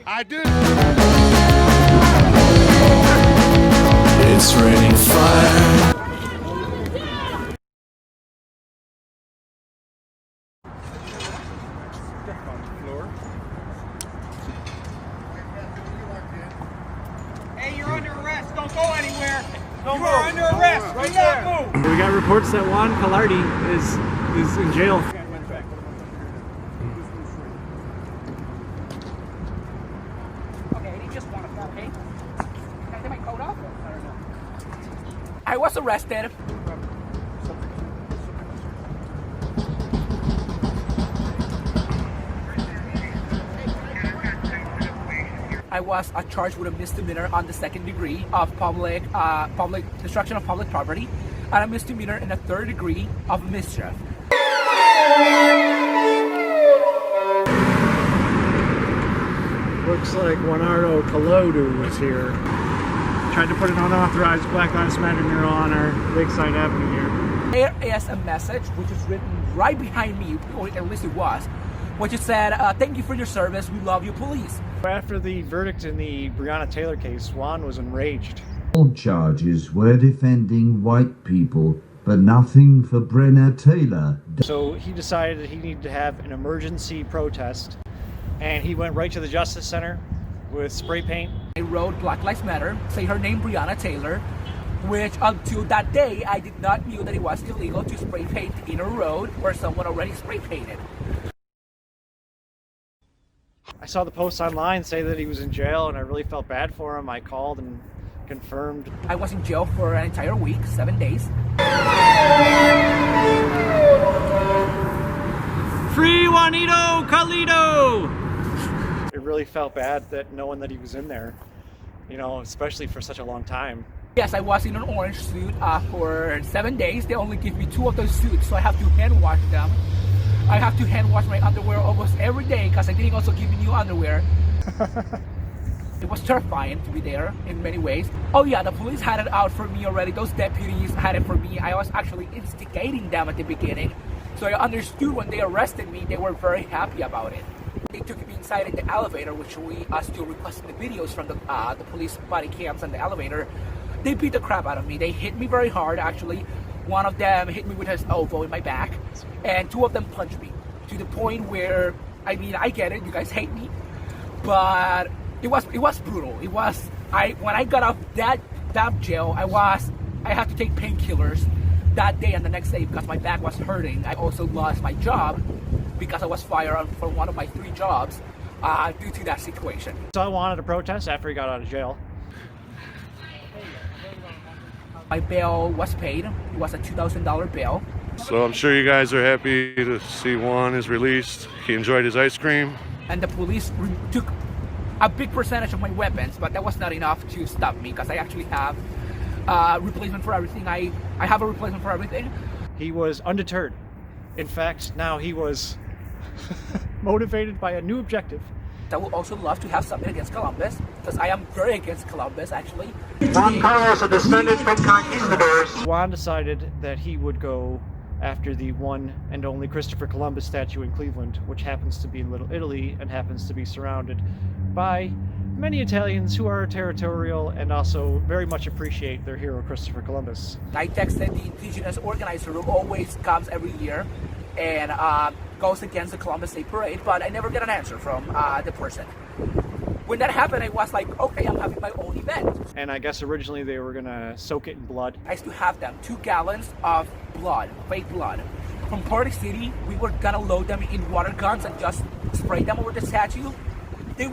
I do. It's raining fire. Hey, you're under arrest. Don't go anywhere. You are under arrest. Right Do there. not move. We got reports that Juan is in jail. Okay, he just wanted that, okay? Can I take my coat off? I was arrested. I was charged with a misdemeanor on the 2nd degree of public destruction of public property, and a misdemeanor in the 3rd degree of mischief. Looks like Juanardo Colodu was here. Tried to put an unauthorized Black Lives Matter mural on our Lakeside Avenue here. There is a message which is written right behind me, or at least it was, which said, "Thank you for your service. We love you, police." After the verdict in the Breonna Taylor case, Juan was enraged. All charges were defending white people, but nothing for Breonna Taylor. So he decided that he needed to have an emergency protest, and he went right to the Justice Center with spray paint. I wrote Black Lives Matter, say her name Breonna Taylor, which until that day I did not knew that it was illegal to spray paint in a road where someone already spray painted. I saw the posts online say that he was in jail, and I really felt bad for him. I called and confirmed. I was in jail for an entire week, 7 days. Free Juanito Calido! It really felt bad that knowing that he was in there, you know, especially for such a long time. Yes, I was in an orange suit for 7 days. They only give me 2 of those suits, so I have to hand wash them. I have to hand wash my underwear almost every day because I didn't also give me new underwear. It was terrifying to be there in many ways. Oh yeah, the police had it out for me already. Those deputies had it for me. I was actually instigating them at the beginning. So I understood when they arrested me, they were very happy about it. They took me inside in the elevator, which we are still requesting the videos from the police body cams in the elevator. They beat the crap out of me. They hit me very hard, actually. One of them hit me with his elbow in my back, and 2 of them punched me to the point where, I mean, I get it, you guys hate me, but it was brutal. It was, when I got out of that jail, I had to take painkillers that day and the next day because my back was hurting. I also lost my job because I was fired from one of my 3 jobs due to that situation. So I wanted to protest after he got out of jail. My bail was paid. It was a $2,000 bail. So I'm sure you guys are happy to see Juan is released. He enjoyed his ice cream. And the police took a big percentage of my weapons, but that was not enough to stop me because I actually have replacement for everything. I have a replacement for everything. He was undeterred. In fact, now he was motivated by a new objective. I would also love to have something against Columbus, because I am very against Columbus, actually. Juan Carlos, a descendant from conquistadors. Juan decided that he would go after the one and only Christopher Columbus statue in Cleveland, which happens to be in Little Italy and happens to be surrounded by many Italians who are territorial and also very much appreciate their hero Christopher Columbus. I texted the indigenous organizer who always comes every year and goes against the Columbus Day Parade, but I never get an answer from the person. When that happened, I was like, okay, I'm having my own event. And I guess originally they were gonna soak it in blood. I used to have them, 2 gallons of blood, fake blood. From Party City, we were gonna load them in water guns and just spray them over the statue. The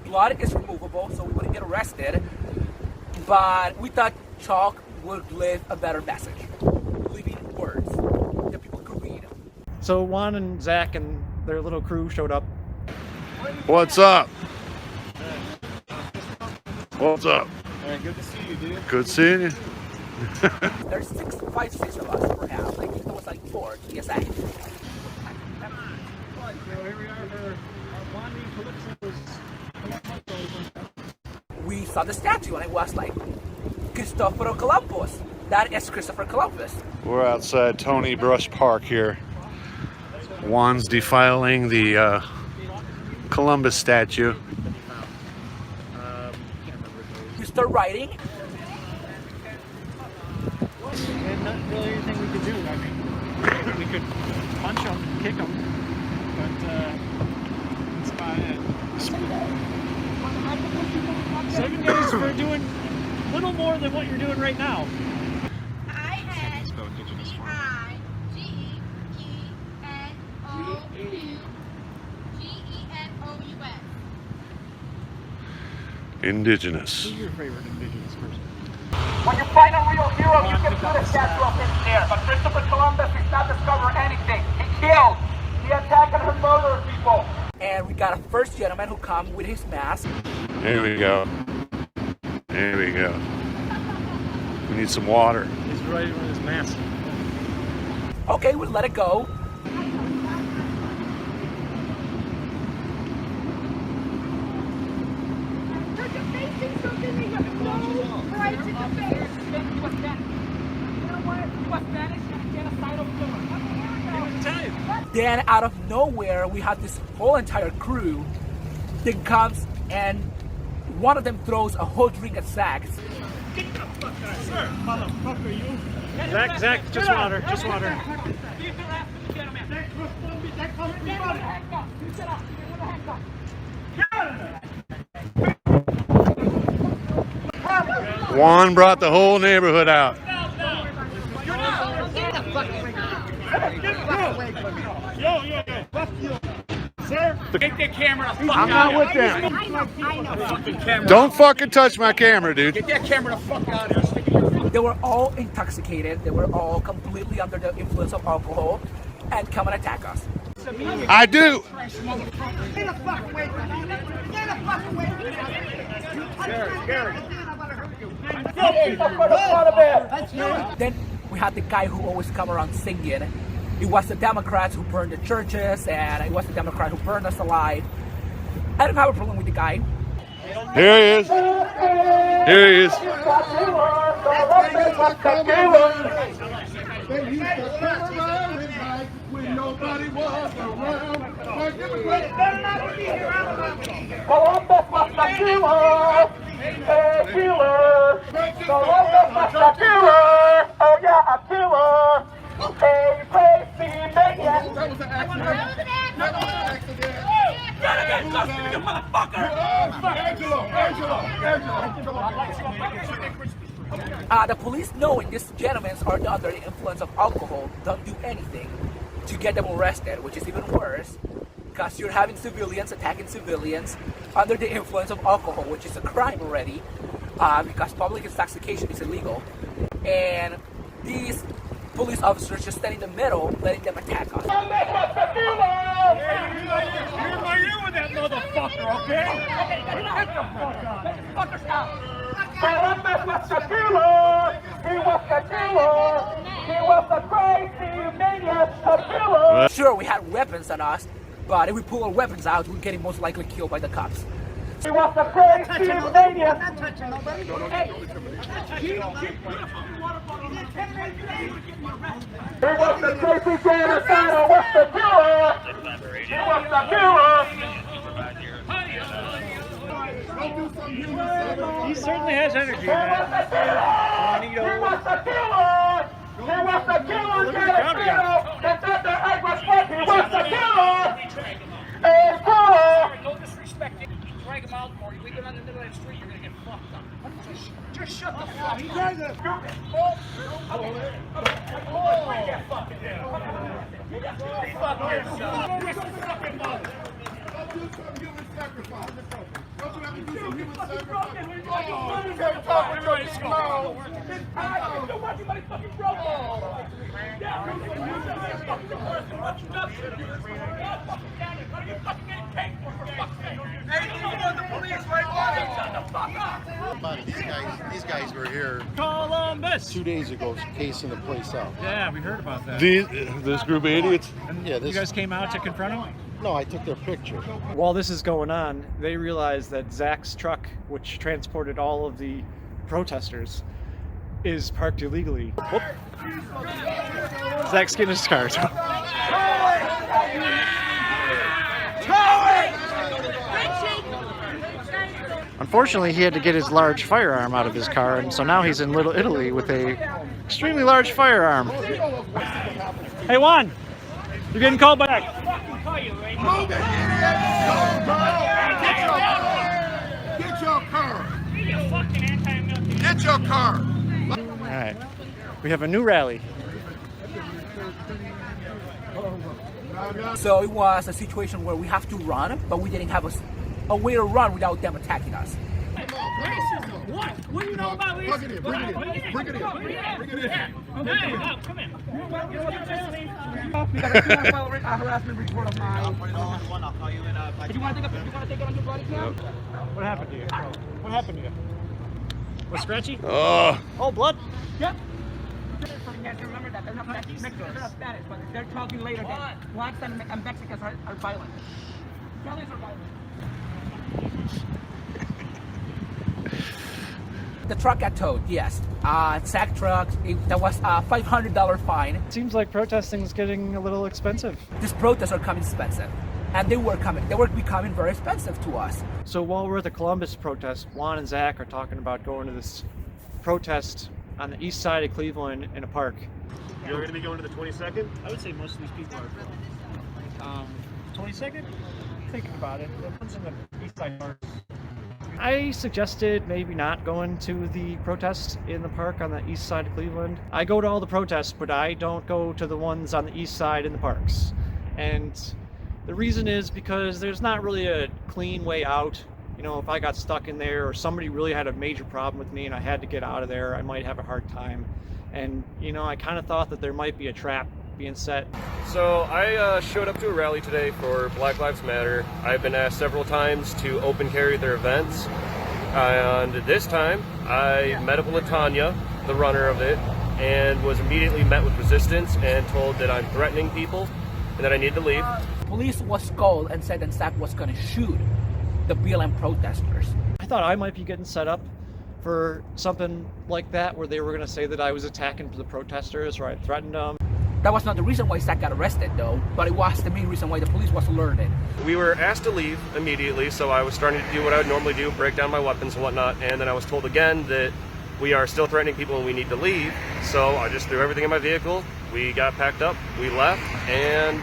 blood is removable, so we wouldn't get arrested. But we thought chalk would leave a better message, leaving words that people could read. So Juan and Zach and their little crew showed up. What's up? What's up? Good to see you, dude. Good seeing you. There's 5, 6 of us, perhaps. I think there was like 4 TSA. So here we are for Juan Calypso's. We saw the statue and it was like, Christopher Columbus. That is Christopher Columbus. We're outside Tony Brush Park here. Juan's defiling the Columbus statue. start riding. And not really anything we could do. I mean, we could punch them, kick them, but that's about it. 7 days for doing little more than what you're doing right now. Indigenous. Who's your favorite indigenous person? When you find a real hero, you can put a statue up in there. But Christopher Columbus did not discover anything. He killed. He attacked and murdered people. And we got a first gentleman who come with his mask. There we go. There we go. We need some water. He's riding with his mask. Okay, we'll let it go. Then out of nowhere, we have this whole entire crew that comes and one of them throws a whole drink at Zach. Zach, just water, just water. Juan brought the whole neighborhood out. Get the camera the fuck I'm out not of with here. them. I know. Don't fucking touch my camera, dude. Get that camera the fuck out of here. They were all intoxicated. They were all completely under the influence of alcohol and come and attack us. I do. Get the fuck away from me. Get the fuck away from me. Then we had the guy who always come around singing. It was the Democrats who burned the churches, and it was the Democrat who burned us alive. I don't have a problem with the guy. Here he is. Here he is. Columbus was the killer. A killer. Columbus was the killer. Oh yeah, a killer. Hey, crazy maniac. That was an accident. That was an accident. You motherfucker. The police, knowing these gentlemen are under the influence of alcohol, don't do anything to get them arrested, which is even worse, because you're having civilians attacking civilians under the influence of alcohol, which is a crime already, because public intoxication is illegal. And these police officers just stand in the middle, letting them attack us. You're with that motherfucker, okay? Get the fuck out. Columbus was the killer. He was the killer. He was the crazy maniac, the killer. Sure, we had weapons on us, but if we pull our weapons out, we're getting most likely killed by the cops. He was the crazy maniac. He was the crazy genocidal, was the killer. He was the killer. He certainly has energy, He was man. the killer. He was the killer. He was the killer genocidal. That thought their egg was fake. He was the killer. A killer. No disrespect. Drag him out, or you leave him on the middle of the street, you're gonna get fucked up. Just shut the fuck up. You guys are stupid. These guys were here Columbus! 2 days ago, casing the place out. Yeah, we heard about that. This group of idiots. Yeah, You guys came out to confront him? No, I took their picture. While this is going on, they realize that Zach's truck, which transported all of the protesters, is parked illegally. Whoop. Zach's getting his car. Unfortunately, he had to get his large firearm out of his car, and so now he's in Little Italy with a extremely large firearm. Hey Juan, you're getting called back. Move it, idiot! Get your car! Get your car! All right, we have a new rally. So it was a situation where we have to run, but we didn't have a way to run without them attacking us. Racism. What? What do you know about racism? Bring it in, bring it in, bring it in, bring it in. Hey, come in. We got a file a harassment report of mine. Do you want to take it on your body cam? What happened to you? What happened to you? Was scratchy? Oh, Oh, blood. Yep. You have to remember that they're not Spanish, but they're talking later that blacks and Mexicans are violent. Italians are violent. The truck got towed, yes. Sack truck, that was a $500 fine. Seems like protesting is getting a little expensive. These protests are coming expensive. And they were becoming very expensive to us. So while we're at the Columbus protest, Juan and Zach are talking about going to this protest on the east side of Cleveland in a park. You're going to be going to the 22nd? I would say most of these people are 22nd? Thinking about it. One's in the east side park. I suggested maybe not going to the protest in the park on the east side of Cleveland. I go to all the protests, but I don't go to the ones on the east side in the parks. And the reason is because there's not really a clean way out. You know, if I got stuck in there or somebody really had a major problem with me and I had to get out of there, I might have a hard time. And, you know, I kind of thought that there might be a trap being set. So I showed up to a rally today for Black Lives Matter. I've been asked several times to open carry their events. And this time I met up with Latanya, the runner of it, and was immediately met with resistance and told that I'm threatening people and that I need to leave. Police was called and said that Zach was going to shoot the BLM protesters. I thought I might be getting set up for something like that, where they were going to say that I was attacking the protesters or I threatened them. That was not the reason why Zach got arrested, though, but it was the main reason why the police was alerted. We were asked to leave immediately, so I was starting to do what I would normally do, break down my weapons and whatnot, and then I was told again that we are still threatening people and we need to leave. So I just threw everything in my vehicle, we got packed up, we left, and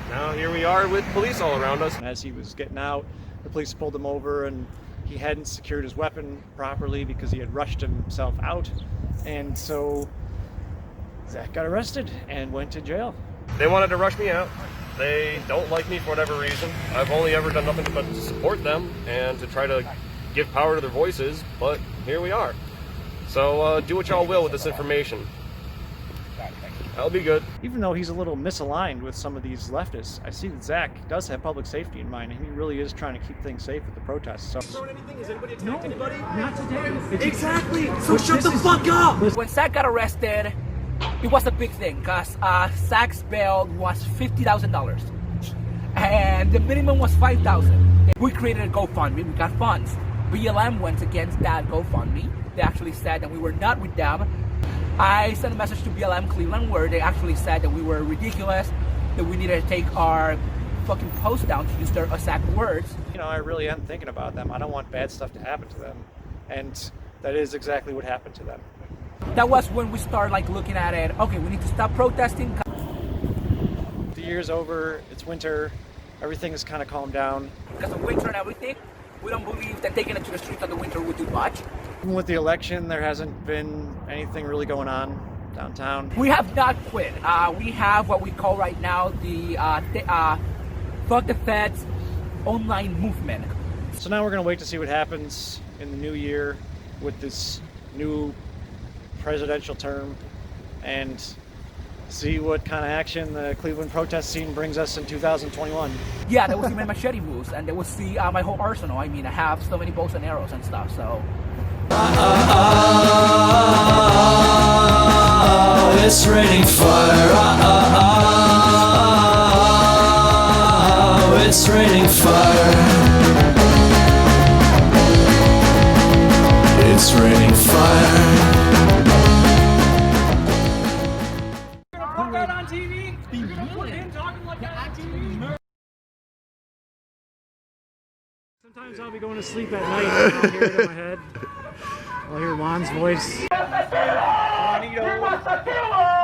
now here we are with police all around us. And as he was getting out, the police pulled him over and he hadn't secured his weapon properly because he had rushed himself out. And so Zach got arrested and went to jail. They wanted to rush me out. They don't like me for whatever reason. I've only ever done nothing but to support them and to try to give power to their voices, but here we are. So do what y'all will with this information. That'll be good. Even though he's a little misaligned with some of these leftists, I see that Zach does have public safety in mind, and he really is trying to keep things safe at the protests. So, Exactly! So shut the fuck up! When Zach got arrested, it was a big thing, because Zach's bail was $50,000. And the minimum was $5,000. We created a GoFundMe, we got funds. BLM went against that GoFundMe. They actually said that we were not with them. I sent a message to BLM Cleveland where they actually said that we were ridiculous, that we needed to take our fucking post down, to use their exact words. you know, I really am thinking about them. I don't want bad stuff to happen to them. And that is exactly what happened to them. That was when we started like looking at it, okay, we need to stop protesting. The year's over, it's winter, everything is kind of calmed down. Because of winter and everything, we don't believe that taking it to the streets of the winter would do much. Even with the election, there hasn't been anything really going on downtown. We have not quit. We have what we call right now the Fuck the Feds online movement. So now we're going to wait to see what happens in the new year with this new presidential term and see what kind of action the Cleveland protest scene brings us in 2021. Yeah, they will see my machete moves and they will see my whole arsenal. I mean, I have so many bows and arrows and stuff, so. It's raining fire. It's raining fire. It's raining fire. Put that on TV? You're gonna put him talking like that on TV? Sometimes I'll be going to sleep at night and I'll hear it in my head. I'll hear Juan's voice. He was a killer!